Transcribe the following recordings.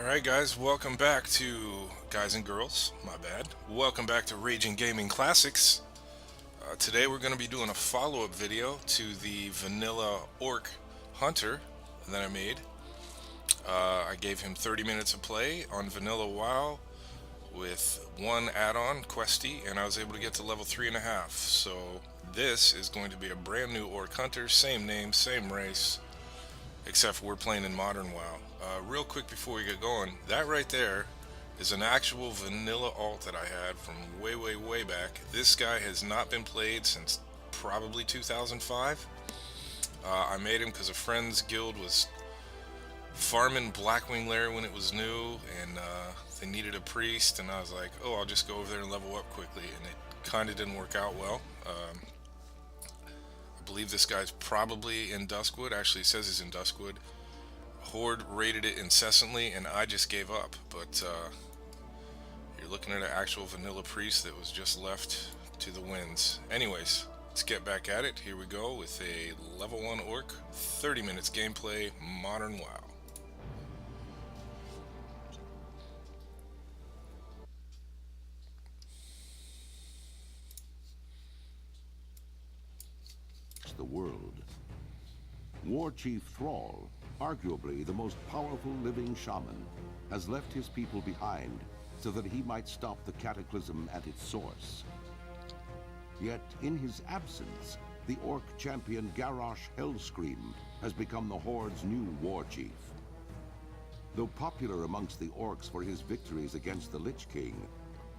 Alright guys, welcome back to guys and girls, my bad. Welcome back to Raging Gaming Classics. Today we're going to be doing a follow-up video to the vanilla Orc Hunter that I made. I gave him 30 minutes of play on vanilla WoW with one add-on, Questy, and I was able to get to level 3.5. So this is going to be a brand new Orc Hunter, same name, same race, except we're playing in modern WoW. Real quick before we get going, that right there is an actual vanilla alt that I had from way back. This guy has not been played since probably 2005. I made him because a friend's guild was farming Blackwing Lair when it was new, and they needed a priest, and I was like, oh, I'll just go over there and level up quickly, and it kind of didn't work out well. I believe this guy's probably in Duskwood. Actually, it says he's in Duskwood. Horde raided it incessantly, and I just gave up. But you're looking at an actual vanilla priest that was just left to the winds. Anyways, let's get back at it. Here we go with a level 1 orc, 30 minutes gameplay, modern WoW. The world. War Chief Thrall, arguably the most powerful living shaman, has left his people behind so that he might stop the cataclysm at its source. Yet, in his absence, the orc champion Garrosh Hellscream has become the Horde's new war chief. Though popular amongst the orcs for his victories against the Lich King,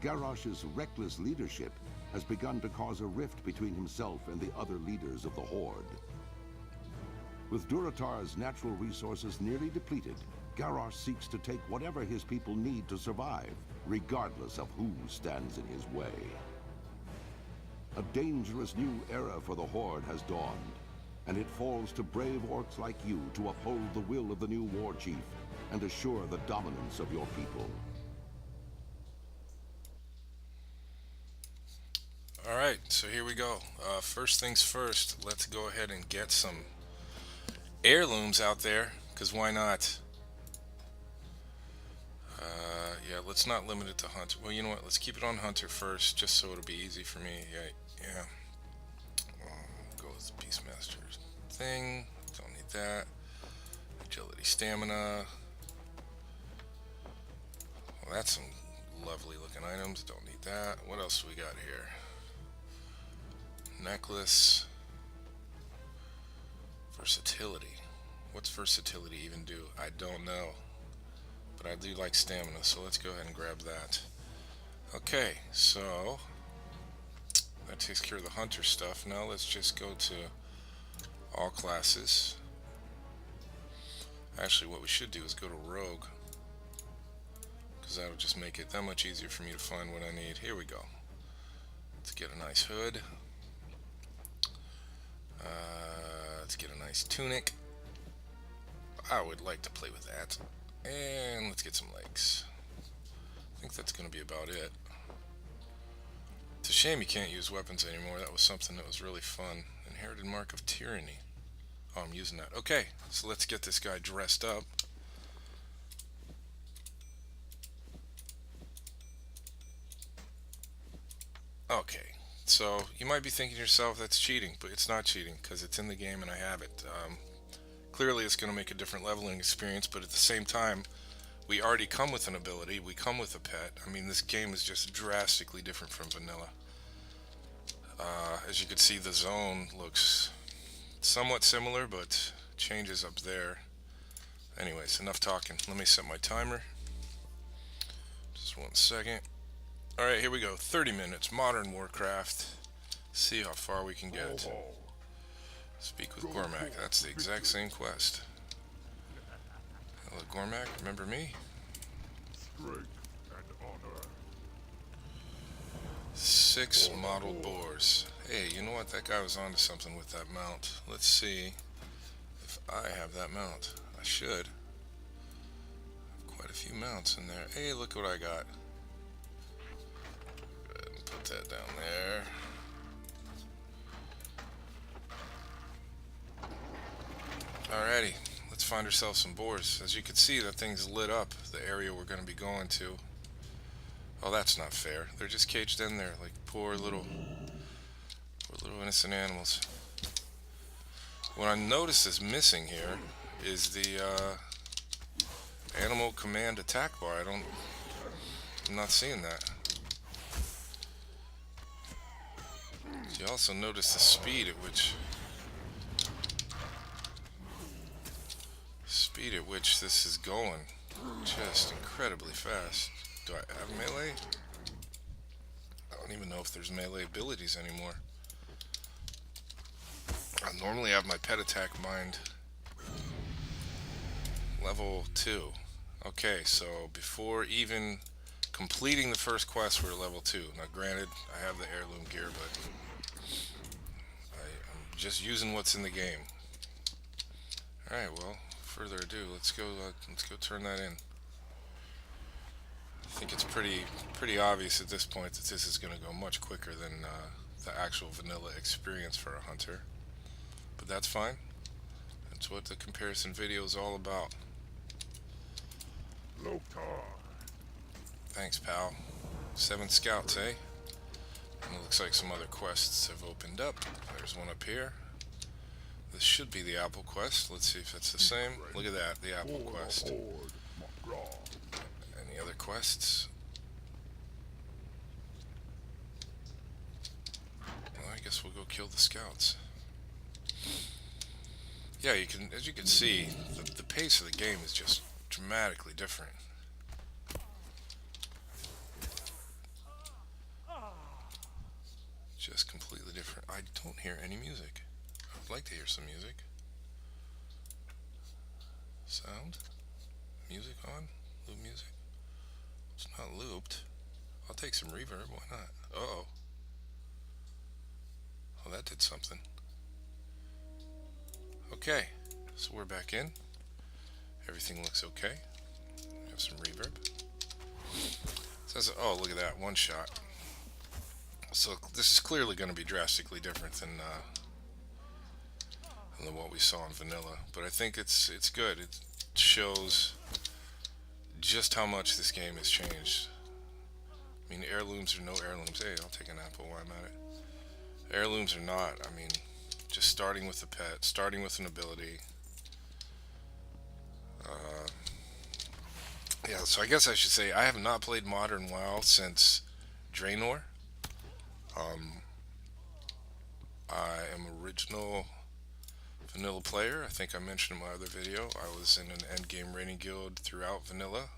Garrosh's reckless leadership has begun to cause a rift between himself and the other leaders of the Horde. With Durotar's natural resources nearly depleted, Garrosh seeks to take whatever his people need to survive, regardless of who stands in his way. A dangerous new era for the Horde has dawned, and it falls to brave orcs like you to uphold the will of the new war chief and assure the dominance of your people. Alright, so here we go. First things first, let's go ahead and get some heirlooms out there, because why not? Yeah, let's not limit it to Hunter. Well, you know what, let's keep it on Hunter first, just so it'll be easy for me. Yeah. Go with the Beastmaster thing, don't need that. Agility, stamina. Well, that's some lovely looking items, don't need that. What else do we got here? Necklace. Versatility. What's versatility even do? I don't know. But I do like stamina, so let's go ahead and grab that. Okay, so that takes care of the hunter stuff. Now let's just go to all classes. Actually, what we should do is go to rogue, because that'll just make it that much easier for me to find what I need. Here we go. Let's get a nice hood. Let's get a nice tunic. I would like to play with that. And let's get some legs. I think that's going to be about it. It's a shame you can't use weapons anymore. That was something that was really fun. Inherited Mark of Tyranny. Oh, I'm using that. Okay, so let's get this guy dressed up. Okay. So, you might be thinking to yourself, that's cheating, but it's not cheating, because it's in the game and I have it. Clearly it's going to make a different leveling experience, but at the same time, we already come with an ability, we come with a pet. I mean, this game is just drastically different from vanilla. As you can see, the zone looks somewhat similar, but changes up there. Anyways, enough talking. Let me set my timer. Just 1 second. Alright, here we go. 30 minutes, Modern Warcraft. See how far we can get. Speak with Gormak. That's the exact same quest. Hello, Gormak. Remember me? Strength and honor. 6 model boars. Hey, you know what? That guy was onto something with that mount. Let's see if I have that mount. I should. Quite a few mounts in there. Hey, look what I got. Put that down there. Alrighty, let's find ourselves some boars. As you can see, that thing's lit up the area we're going to be going to. Oh, that's not fair. They're just caged in there like poor little innocent animals. What I noticed is missing here is the animal command attack bar. I'm not seeing that. You also notice the speed at which this is going. Just incredibly fast. Do I have melee? I don't even know if there's melee abilities anymore. I normally have my pet attack mind level 2. Okay, so before even completing the first quest, we're level 2. Now granted, I have the heirloom gear, but I'm just using what's in the game. Alright, well, further ado, let's go turn that in. I think it's pretty obvious at this point that this is going to go much quicker than the actual vanilla experience for a hunter. But that's fine. That's what the comparison video is all about. Lokar. Thanks, pal. 7 scouts, eh? And it looks like some other quests have opened up. There's one up here. This should be the apple quest. Let's see if it's the same. Look at that, the apple quest. Any other quests? Well, I guess we'll go kill the scouts. Yeah, as you can see, the pace of the game is just dramatically different. Just completely different. I don't hear any music. I would like to hear some music. Sound? Music on? Loop music? It's not looped. I'll take some reverb, why not? Uh-oh. Oh, that did something. Okay, so we're back in. Everything looks okay. Have some reverb. Says, oh, look at that, one shot. So this is clearly going to be drastically different than what we saw in vanilla, but I think it's good. It shows just how much this game has changed. I mean, heirlooms or no heirlooms. Hey, I'll take an apple while I'm at it. Heirlooms or not, I mean, just starting with the pet, starting with an ability. Yeah, so I guess I should say I have not played Modern WoW since Draenor. I am original vanilla player. I think I mentioned in my other video I was in an endgame raiding guild throughout vanilla.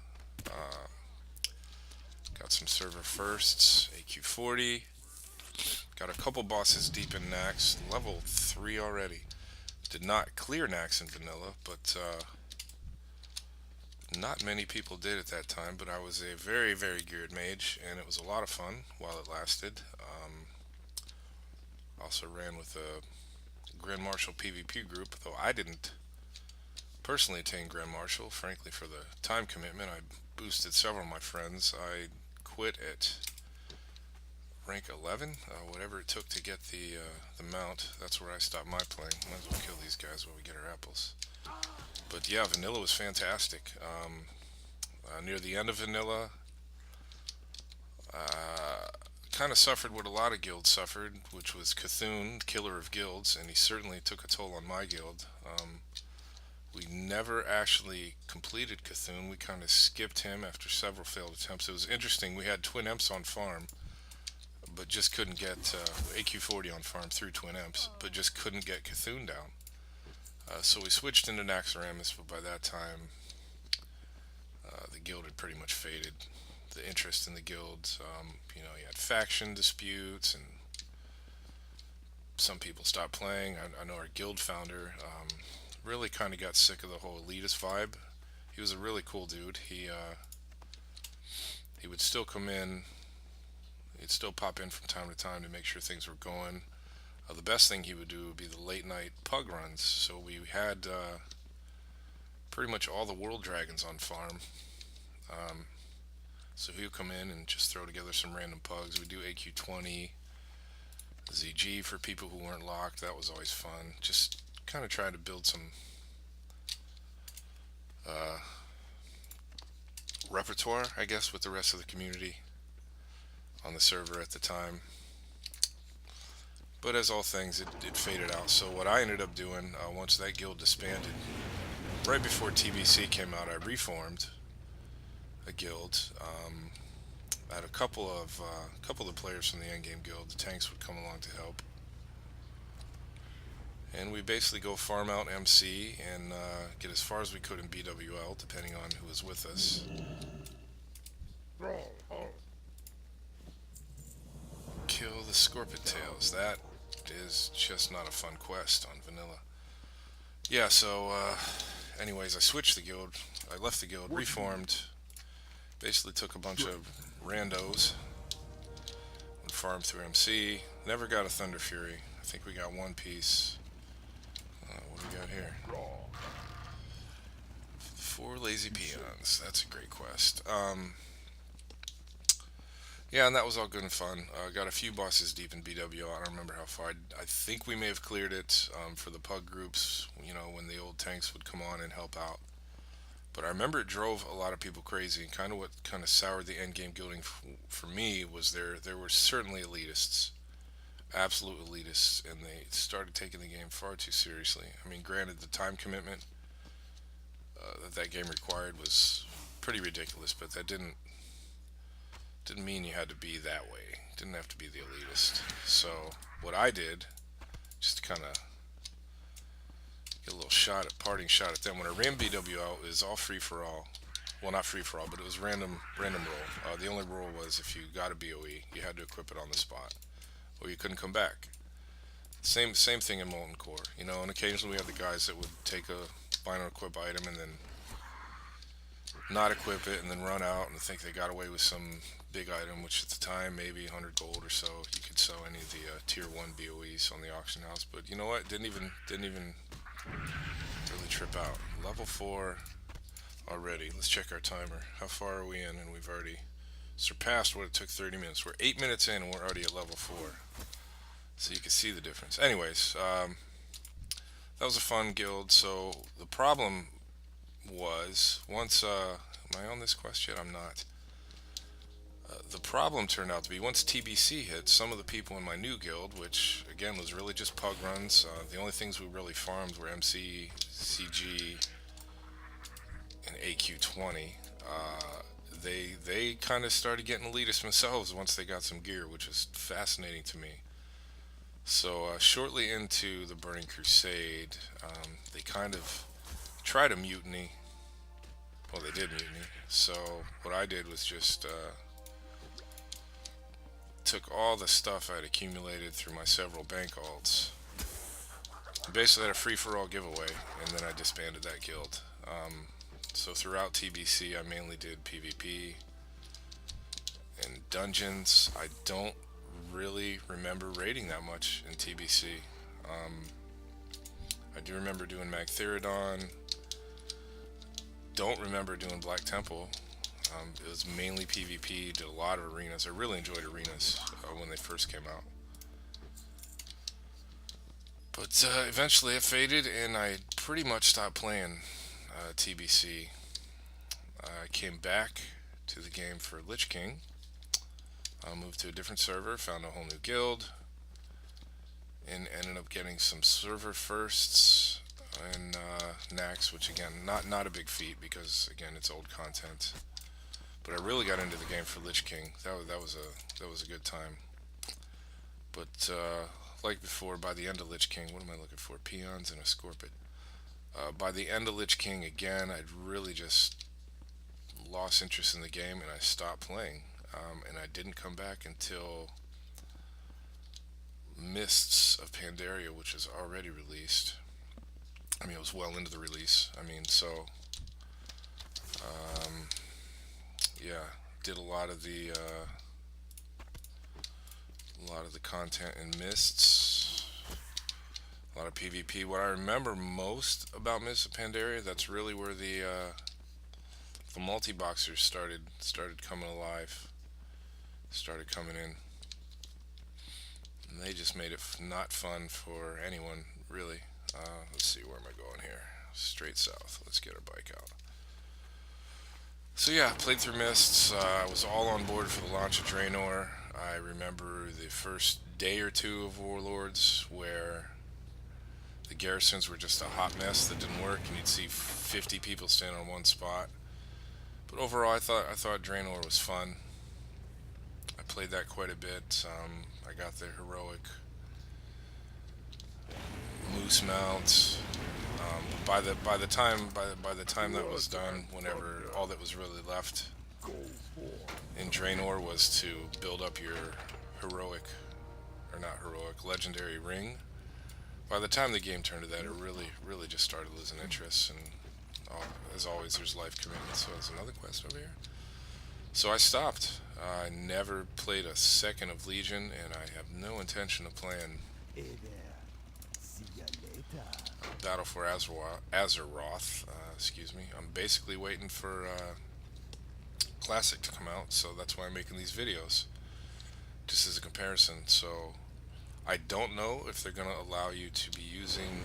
Got some server firsts, AQ40. Got a couple bosses deep in Nax, level 3 already. Did not clear Nax in vanilla, but not many people did at that time. But I was a very, very geared mage, and it was a lot of fun while it lasted. Also ran with a Grand Marshal PvP group, though I didn't personally attain Grand Marshal, frankly, for the time commitment. I boosted several of my friends. I quit at rank 11, whatever it took to get the mount. That's where I stopped my playing. Might as well kill these guys while we get our apples. But yeah, vanilla was fantastic. Near the end of vanilla, kind of suffered what a lot of guilds suffered, which was Cthulhu, killer of guilds, and he certainly took a toll on my guild. We never actually completed Cthulhu. We kind of skipped him after several failed attempts. It was interesting. We had twin imps on farm, but just couldn't get AQ40 on farm through twin imps, but just couldn't get Cthulhu down. So we switched into Naxxramas, but by that time, the guild had pretty much faded. The interest in the guild, you know, you had faction disputes, and some people stopped playing. I know our guild founder really kind of got sick of the whole elitist vibe. He was a really cool dude. He would still come in. He'd still pop in from time to time to make sure things were going. The best thing he would do would be the late night pug runs. So we had pretty much all the world dragons on farm. So he would come in and just throw together some random pugs. We'd do AQ20, ZG for people who weren't locked. That was always fun. Just kind of trying to build some uh, repertoire, I guess, with the rest of the community on the server at the time. But as all things, it faded out. So what I ended up doing, once that guild disbanded, right before TBC came out, I reformed a guild. I had a couple of players from the endgame guild. The tanks would come along to help, and we basically go farm out MC and get as far as we could in BWL, depending on who was with us. Thrall, halt. Kill the Scorpion Tails. That is just not a fun quest on vanilla. Yeah, so anyways, I switched the guild. I left the guild, reformed, basically took a bunch of randos and farmed through MC. Never got a Thunder Fury. I think we got one piece. What do we got here? Thrall. 4 lazy peons. That's a great quest. Yeah, and that was all good and fun. Got a few bosses deep in BWO. I don't remember how far. I think we may have cleared it for the pug groups, when the old tanks would come on and help out. But I remember it drove a lot of people crazy, and kind of what kind of soured the end game guilding for me was there were certainly elitists, absolute elitists, and they started taking the game far too seriously. I mean, granted, the time commitment that game required was pretty ridiculous, but that didn't mean you had to be that way. Didn't have to be the elitist. So what I did, just to kind of get a little parting shot at them. When I ran BWO, it was all free for all. Well, not free for all, but it was random roll. The only rule was if you got a BOE, you had to equip it on the spot, or you couldn't come back. Same thing in Molten Core, and occasionally we had the guys that would take a buy and equip item and then not equip it and then run out and think they got away with some big item, which at the time maybe 100 gold or so. You could sell any of the tier 1 BOEs on the auction house, but you know what? Didn't even really trip out. Level 4 already. Let's check our timer. How far are we in? And we've already surpassed what it took 30 minutes. We're 8 minutes in and we're already at level 4. So you can see the difference. Anyways, that was a fun guild. So the problem was, once, am I on this quest yet? I'm not. The problem turned out to be, once TBC hit, some of the people in my new guild, which again was really just pug runs, the only things we really farmed were MC, CG, and AQ20. They kind of started getting elitist themselves once they got some gear, which was fascinating to me. So shortly into the Burning Crusade, they kind of tried a mutiny. Well, they did mutiny. So what I did was just took all the stuff I'd accumulated through my several bank alts. Basically had a free-for-all giveaway, and then I disbanded that guild. So throughout TBC, I mainly did PvP and dungeons. I don't really remember raiding that much in TBC. I do remember doing Magtheridon. Don't remember doing Black Temple. It was mainly PvP, did a lot of arenas. I really enjoyed arenas when they first came out. But eventually it faded and I pretty much stopped playing TBC. I came back to the game for Lich King. Moved to a different server, found a whole new guild, and ended up getting some server firsts and Nax, which again, not a big feat because again it's old content. But I really got into the game for Lich King. That was a good time. But like before, by the end of Lich King, what am I looking for? Peons and a Scorpion. By the end of Lich King, again, I'd really just lost interest in the game and I stopped playing. And I didn't come back until Mists of Pandaria, which was already released. I mean, it was well into the release. I mean, so yeah, did a lot of the content in Mists, a lot of PvP. What I remember most about Mists of Pandaria, that's really where the multi-boxers started coming alive, started coming in. And they just made it not fun for anyone, really. Let's see, where am I going here? Straight south. Let's get our bike out. So yeah, played through Mists. I was all on board for the launch of Draenor. I remember the first day or two of Warlords where the garrisons were just a hot mess that didn't work, and you'd see 50 people stand on one spot. But overall, I thought Draenor was fun. I played that quite a bit. I got the heroic moose mount. But by the time that was done, whenever all that was really left in Draenor was to build up your heroic, or not heroic, legendary ring. By the time the game turned to that, it really just started losing interest. And as always, there's life commitments. So there's another quest over here. So I stopped. I never played a second of Legion, and I have no intention of playing Battle for Azeroth. Excuse me. I'm basically waiting for Classic to come out, so that's why I'm making these videos, just as a comparison. So I don't know if they're going to allow you to be using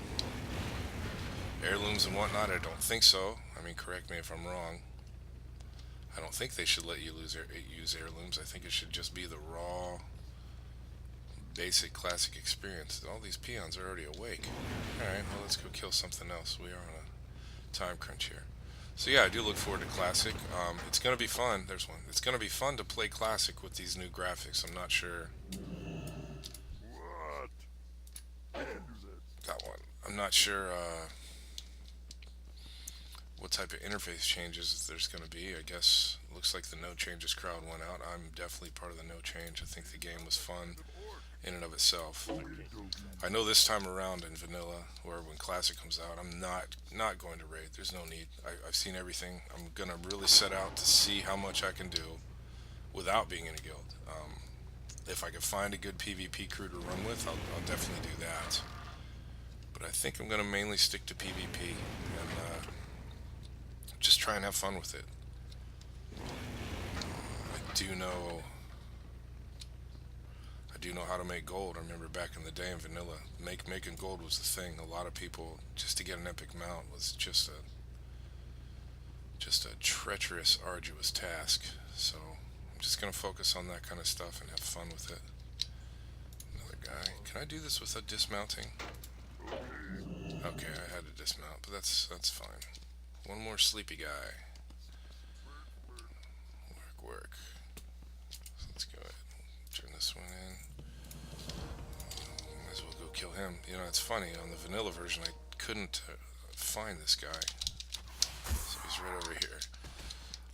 heirlooms and whatnot. I don't think so. I mean, correct me if I'm wrong. I don't think they should let you use heirlooms. I think it should just be the raw, basic classic experience. All these peons are already awake. Alright, well, let's go kill something else. We are on a time crunch here. So yeah, I do look forward to Classic. It's going to be fun. There's one. It's going to be fun to play Classic with these new graphics. I'm not sure. What? Can't do that. Got one. I'm not sure what type of interface changes there's going to be. I guess it looks like the no changes crowd went out. I'm definitely part of the no change. I think the game was fun in and of itself. I know this time around in vanilla, or when Classic comes out, I'm not going to raid. There's no need. I've seen everything. I'm gonna really set out to see how much I can do without being in a guild. If I can find a good PvP crew to run with, I'll definitely do that. But I think I'm gonna mainly stick to PvP and just try and have fun with it. I do know how to make gold. I remember back in the day in vanilla, making gold was the thing. A lot of people, just to get an epic mount, was just a treacherous, arduous task. So I'm just gonna focus on that kind of stuff and have fun with it. Another guy. Can I do this without dismounting? Okay, I had to dismount, but that's fine. One more sleepy guy. Work. So let's go ahead and turn this one in. Might as well go kill him. You know, it's funny, on the vanilla version I couldn't find this guy. So he's right over here.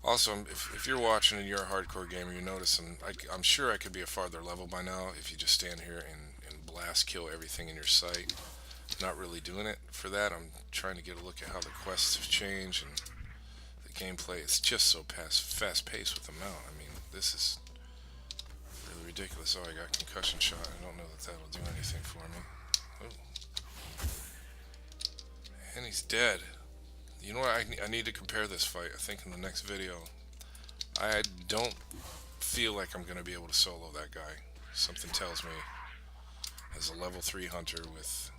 Also, if you're watching and you're a hardcore gamer, you notice I'm sure I could be a farther level by now if you just stand here and blast kill everything in your sight. Not really doing it for that. I'm trying to get a look at how the quests have changed and the gameplay. It's just so fast paced with the mount. I mean, this is really ridiculous. Oh, I got concussion shot. I don't know that that'll do anything for me. Oh. And he's dead. You know what? I need to compare this fight, I think, in the next video. I don't feel like I'm going to be able to solo that guy. Something tells me, as a level 3 hunter with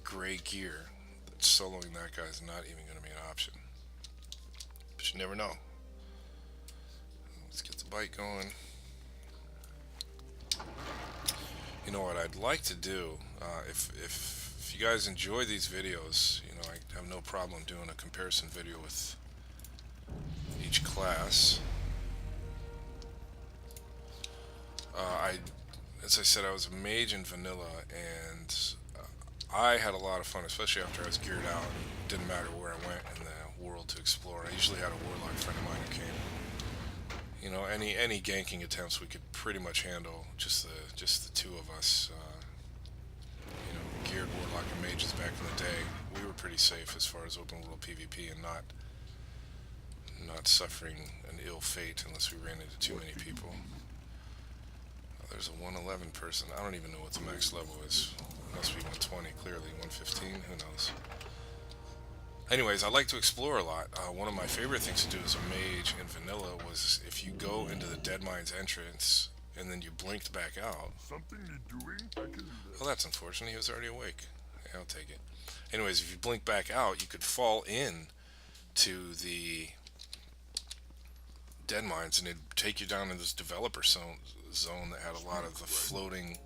gray gear, that soloing that guy is not even going to be an option. But you never know. Let's get the bike going. You know what I'd like to do, if you guys enjoy these videos, you know, I have no problem doing a comparison video with each class. As I said, I was a mage in vanilla, and I had a lot of fun, especially after I was geared out. It didn't matter where I went in the world to explore. I usually had a warlock friend of mine who came. You know, any ganking attempts we could pretty much handle, just the two of us. You know, geared warlock and mages back in the day, we were pretty safe as far as open world PvP and not suffering an ill fate unless we ran into too many people. There's a 111 person. I don't even know what the max level is. It must be 120, clearly. 115, who knows. Anyways, I like to explore a lot. One of my favorite things to do as a mage in vanilla was if you go into the Deadmines entrance and then you blinked back out. Something you're doing? I can do that. Well, that's unfortunate. He was already awake. Yeah, I'll take it. Anyways, if you blink back out, you could fall in to the dead mines, and it'd take you down in this developer zone that had a lot of the floating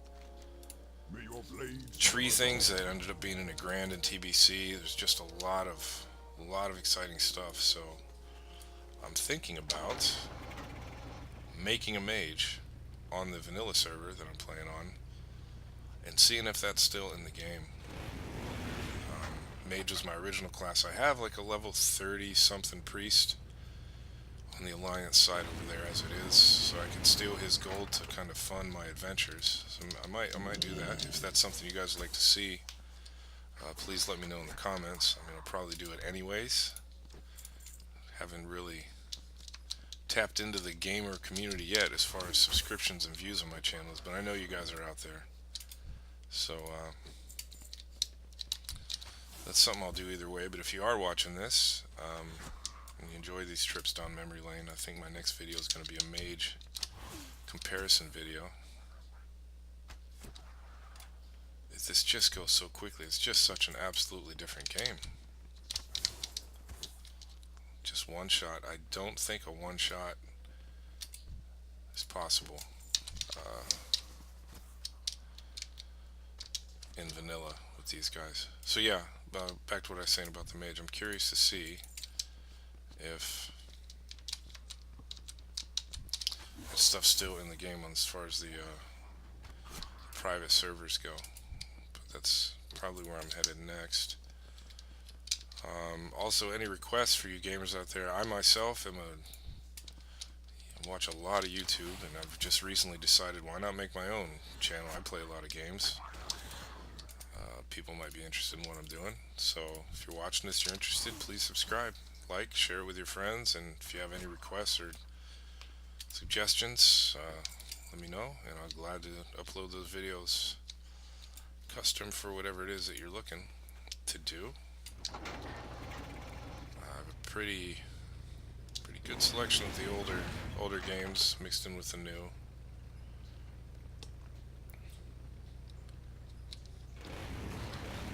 May your blades tree things that ended up being in a grand in TBC. There's just a lot of exciting stuff. So I'm thinking about making a mage on the vanilla server that I'm playing on and seeing if that's still in the game. Mage was my original class. I have like a level 30 something priest on the alliance side over there as it is, so I can steal his gold to kind of fund my adventures. So I might do that. If that's something you guys would like to see, please let me know in the comments. I mean, I'll probably do it anyways. Haven't really tapped into the gamer community yet as far as subscriptions and views on my channels, but I know you guys are out there. So that's something I'll do either way. But if you are watching this and you enjoy these trips down memory lane, I think my next video is going to be a mage comparison video. This just goes so quickly. It's just such an absolutely different game. Just one shot. I don't think a one shot is possible in vanilla with these guys. So yeah, back to what I was saying about the mage. I'm curious to see if that stuff's still in the game as far as the private servers go. But that's probably where I'm headed next. Also, any requests for you gamers out there? I myself am watch a lot of YouTube, and I've just recently decided why not make my own channel. I play a lot of games. People might be interested in what I'm doing. So if you're watching this, you're interested, please subscribe, like, share it with your friends, and if you have any requests or suggestions, let me know, and I'm glad to upload those videos custom for whatever it is that you're looking to do. I have a pretty good selection of the older games mixed in with the new.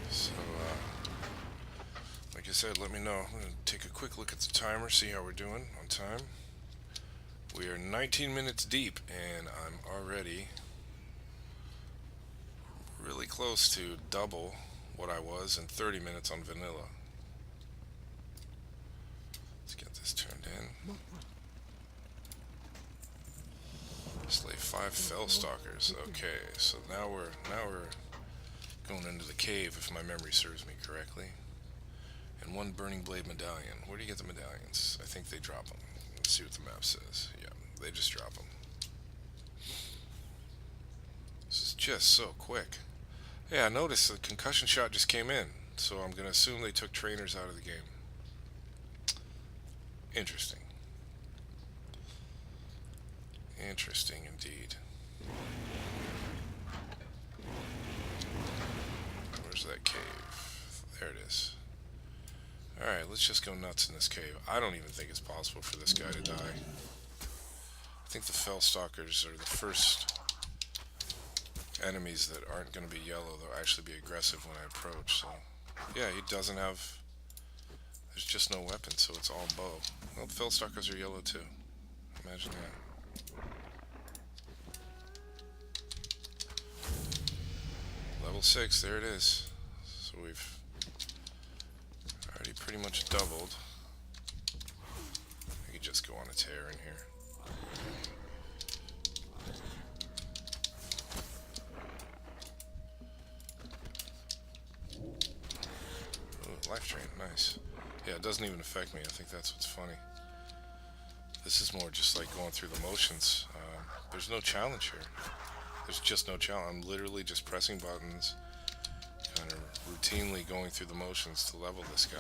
So like I said, let me know. I'm going to take a quick look at the timer, see how we're doing on time. We are 19 minutes deep, and I'm already really close to double what I was in 30 minutes on vanilla. Let's get this turned in. Slay 5 fell stalkers. Okay, so now we're going into the cave, if my memory serves me correctly. And 1 burning blade medallion. Where do you get the medallions? I think they drop them. Let's see what the map says. Yeah, they just drop them. This is just so quick. Yeah, I noticed the concussion shot just came in, so I'm going to assume they took trainers out of the game. Interesting. Interesting indeed. Where's that cave? There it is. Alright, let's just go nuts in this cave. I don't even think it's possible for this guy to die. I think the fell stalkers are the first enemies that aren't going to be yellow. They'll actually be aggressive when I approach. So yeah, he doesn't have, there's just no weapon, so it's all bow. Well, the fell stalkers are yellow too. Imagine that. Level 6, there it is. So we've already pretty much doubled. I could just go on a tear in here. Ooh, life drain, nice. Yeah, it doesn't even affect me. I think that's what's funny. This is more just like going through the motions. There's no challenge here. There's just no challenge. I'm literally just pressing buttons, kind of routinely going through the motions to level this guy.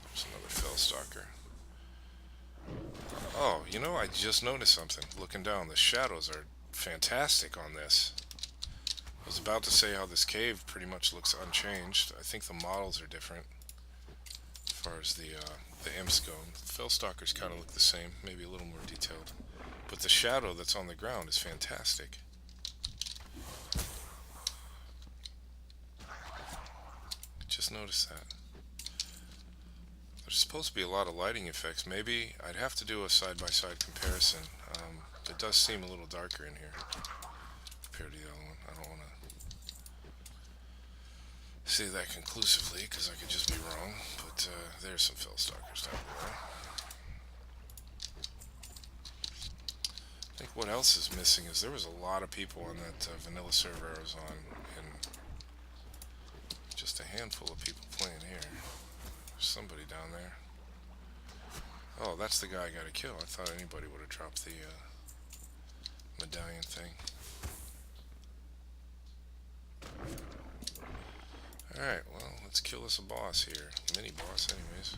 There's another fell stalker. Oh, you know, I just noticed something. Looking down, the shadows are fantastic on this. I was about to say how this cave pretty much looks unchanged. I think the models are different as far as the imps go. The fell stalkers kind of look the same, maybe a little more detailed. But the shadow that's on the ground is fantastic. Just noticed that. There's supposed to be a lot of lighting effects. Maybe I'd have to do a side-by-side comparison. It does seem a little darker in here compared to the other one. I don't want to say that conclusively because I could just be wrong, but there's some Fellstalkers down below. I think what else is missing is there was a lot of people on that vanilla server I was on, and just a handful of people playing here. There's somebody down there. Oh, that's the guy I gotta kill. I thought anybody would have dropped the medallion thing. Alright, well, let's kill us a boss here. Mini boss, anyways.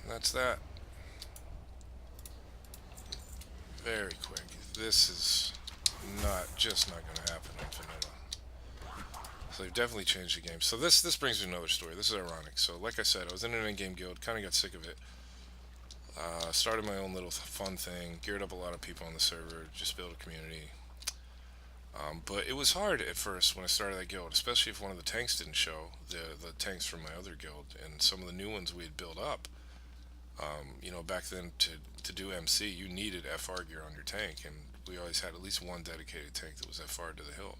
And that's that. Very quick. This is not gonna happen in vanilla. So they've definitely changed the game. So this brings me to another story. This is ironic. So like I said, I was in an in-game guild, kind of got sick of it. Started my own little fun thing, geared up a lot of people on the server, just built a community. But it was hard at first when I started that guild, especially if one of the tanks didn't show, the tanks from my other guild, and some of the new ones we had built up. You know, back then to do MC, you needed FR gear on your tank, and we always had at least one dedicated tank that was FR to the hilt.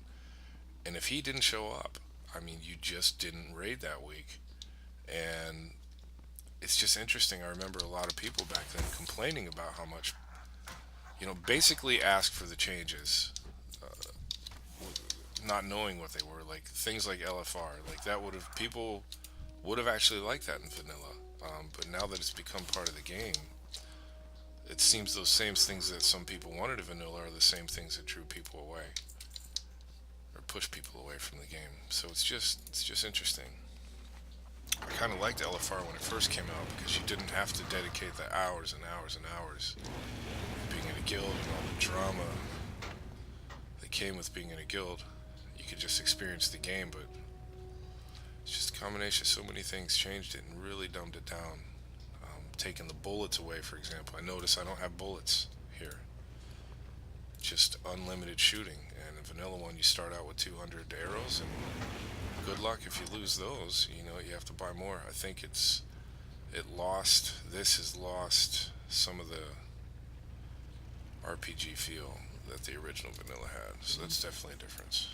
And if he didn't show up, I mean, you just didn't raid that week. And it's just interesting. I remember a lot of people back then complaining about how much, you know, basically asked for the changes, not knowing what they were. Like things like LFR, like that people would have actually liked that in vanilla. But now that it's become part of the game, it seems those same things that some people wanted in vanilla are the same things that drew people away, or pushed people away from the game. So it's just interesting. I kind of liked LFR when it first came out because you didn't have to dedicate the hours and hours and hours being in a guild and all the drama that came with being in a guild. You could just experience the game, but it's just a combination of so many things changed it and really dumbed it down. Taking the bullets away, for example. I notice I don't have bullets here. Just unlimited shooting. And in vanilla one, you start out with 200 arrows, and good luck if you lose those. You know, you have to buy more. I think this has lost some of the RPG feel that the original vanilla had. So that's definitely a difference.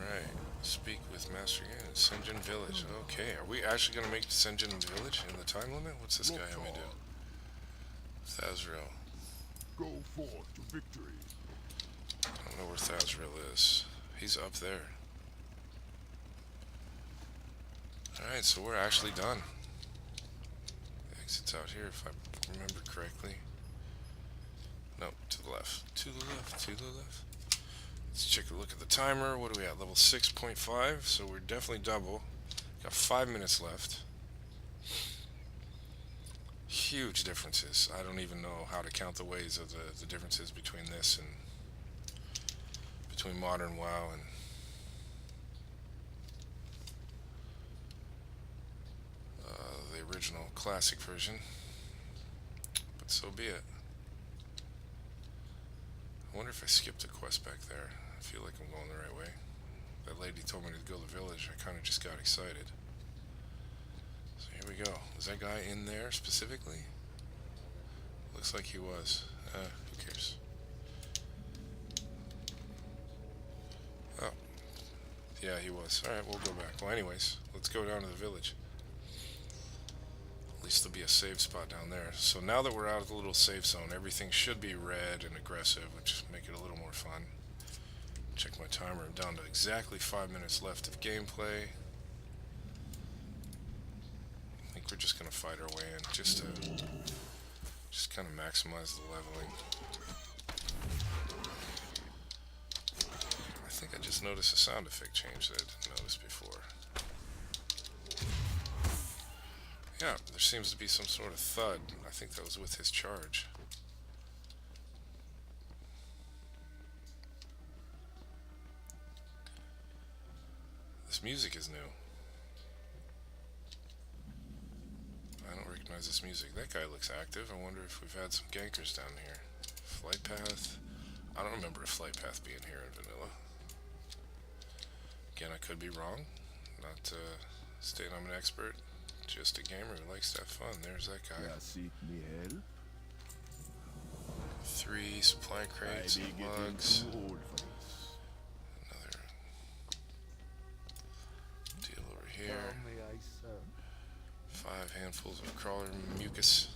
Alright, speak with Master again. Senjin Village. Okay, are we actually going to make Senjin Village in the time limit? What's this guy have me do? Thazrael. Go forth to victory. I don't know where Thazrael is. He's up there. Alright, so we're actually done. The exit's out here if I remember correctly. No, to the left. To the left, to the left. Let's check a look at the timer. What are we at? Level 6.5, so we're definitely double. Got 5 minutes left. Huge differences. I don't even know how to count the ways of the differences between this and between modern WoW and the original classic version. But so be it. I wonder if I skipped a quest back there. I feel like I'm going the right way. That lady told me to go to the village. I kind of just got excited. So here we go. Was that guy in there specifically? Looks like he was. Who cares? Oh. Yeah, he was. Alright, we'll go back. Well, anyways, let's go down to the village. At least there'll be a save spot down there. So now that we're out of the little safe zone, everything should be red and aggressive, which make it a little more fun. Check my timer. I'm down to exactly 5 minutes left of gameplay. I think we're just gonna fight our way in, just kind of maximize the leveling. I think I just noticed a sound effect change that I didn't notice before. Yeah, there seems to be some sort of thud. I think that was with his charge. This music is new. I don't recognize this music. That guy looks active. I wonder if we've had some gankers down here. Flight path. I don't remember a flight path being here in vanilla. Again, I could be wrong. Not stating I'm an expert. Just a gamer who likes to have fun. There's that guy. Merci, Miel. 3 supply crates I be and getting lugs. too old for this. Another deal over here. How may I serve? 5 handfuls of crawler mucus.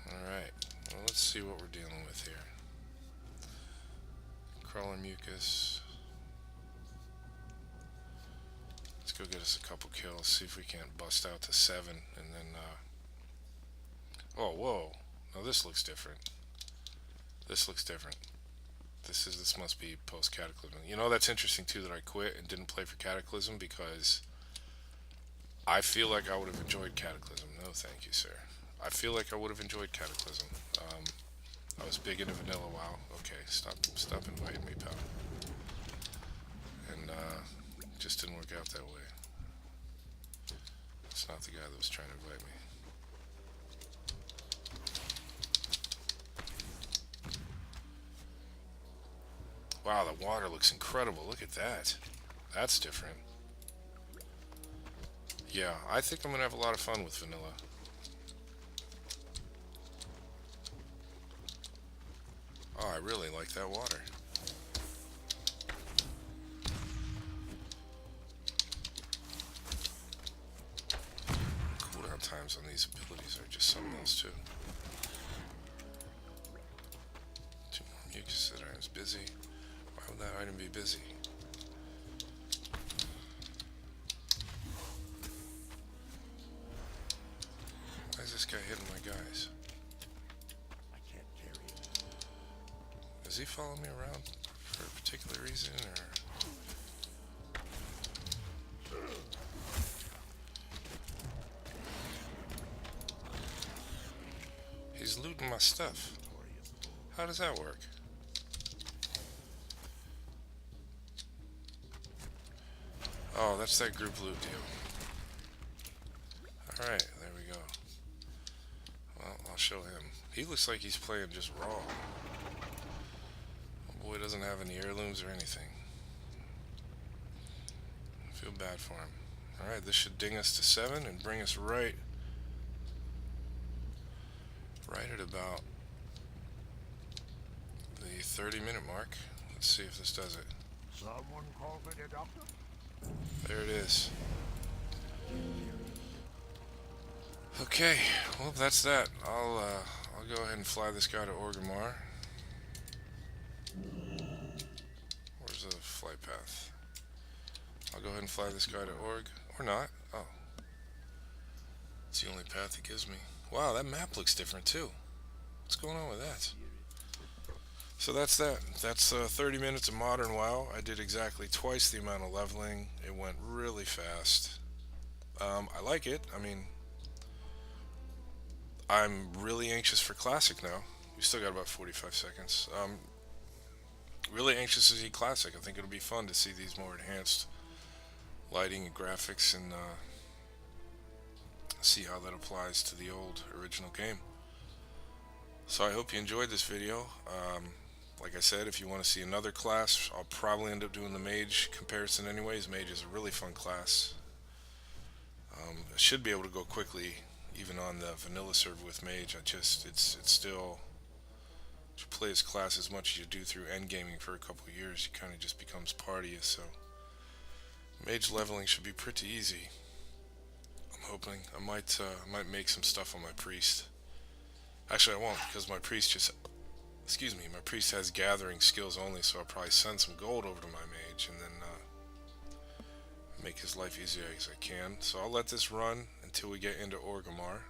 Alright, well, let's see what we're dealing with here. Crawler mucus. Let's go get us a couple kills, see if we can't bust out to 7, and then, oh, whoa. Now this looks different. This looks different. This must be post-Cataclysm. You know, that's interesting, too, that I quit and didn't play for Cataclysm, because I feel like I would have enjoyed Cataclysm. No, thank you, sir. I feel like I would have enjoyed Cataclysm. I was big into vanilla WoW. Okay, stop inviting me, pal. And it just didn't work out that way. It's not the guy that was trying to invite me. Wow, the water looks incredible. Look at that. That's different. Yeah, I think I'm gonna have a lot of fun with vanilla. Oh, I really like that water. Cooldown times on these abilities are just something else too. 2 more mucus that items busy. Why would that item be busy? Why is this guy hitting my guys? Does he follow me around for a particular reason, or? He's looting my stuff. How does that work? Oh, that's that group loot deal. Alright, there we go. Well, I'll show him. He looks like he's playing just raw. Boy doesn't have any heirlooms or anything. I feel bad for him. Alright, this should ding us to 7 and bring us right at about the 30-minute mark. Let's see if this does it. Someone call for the doctor? There it is. Okay, well, that's that. I'll go ahead and fly this guy to Orgrimmar. Where's the flight path? I'll go ahead and fly this guy to Org. Or not. Oh. It's the only path he gives me. Wow, that map looks different too. What's going on with that? So that's that. That's 30 minutes of modern WoW. I did exactly twice the amount of leveling. It went really fast. I like it. I mean, I'm really anxious for Classic now. We still got about 45 seconds. Really anxious to see Classic. I think it'll be fun to see these more enhanced lighting and graphics, and see how that applies to the old original game. So I hope you enjoyed this video. Like I said, if you want to see another class, I'll probably end up doing the Mage comparison anyways. Mage is a really fun class. I should be able to go quickly even on the vanilla server with Mage. It's still, you play this class as much as you do through endgaming for a couple of years, it kind of just becomes part of you. So Mage leveling should be pretty easy. I'm hoping. I might make some stuff on my priest. Actually, I won't, because my priest my priest has gathering skills only, so I'll probably send some gold over to my mage and then make his life easier as I can. So I'll let this run until we get into Orgrimmar.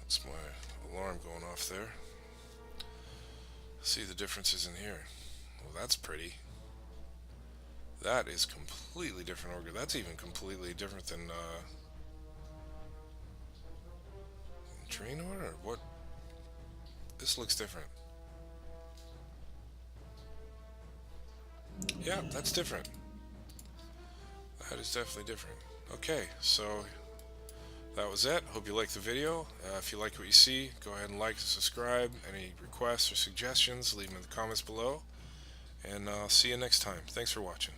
That's my alarm going off there. See the differences in here. Well, that's pretty. That is completely different Orgrimmar. That's even completely different than Draenor, or what? This looks different. Yeah, that's different. That is definitely different. Okay, so that was it. Hope you liked the video. If you like what you see, go ahead and like and subscribe. Any requests or suggestions, leave them in the comments below. And I'll see you next time. Thanks for watching.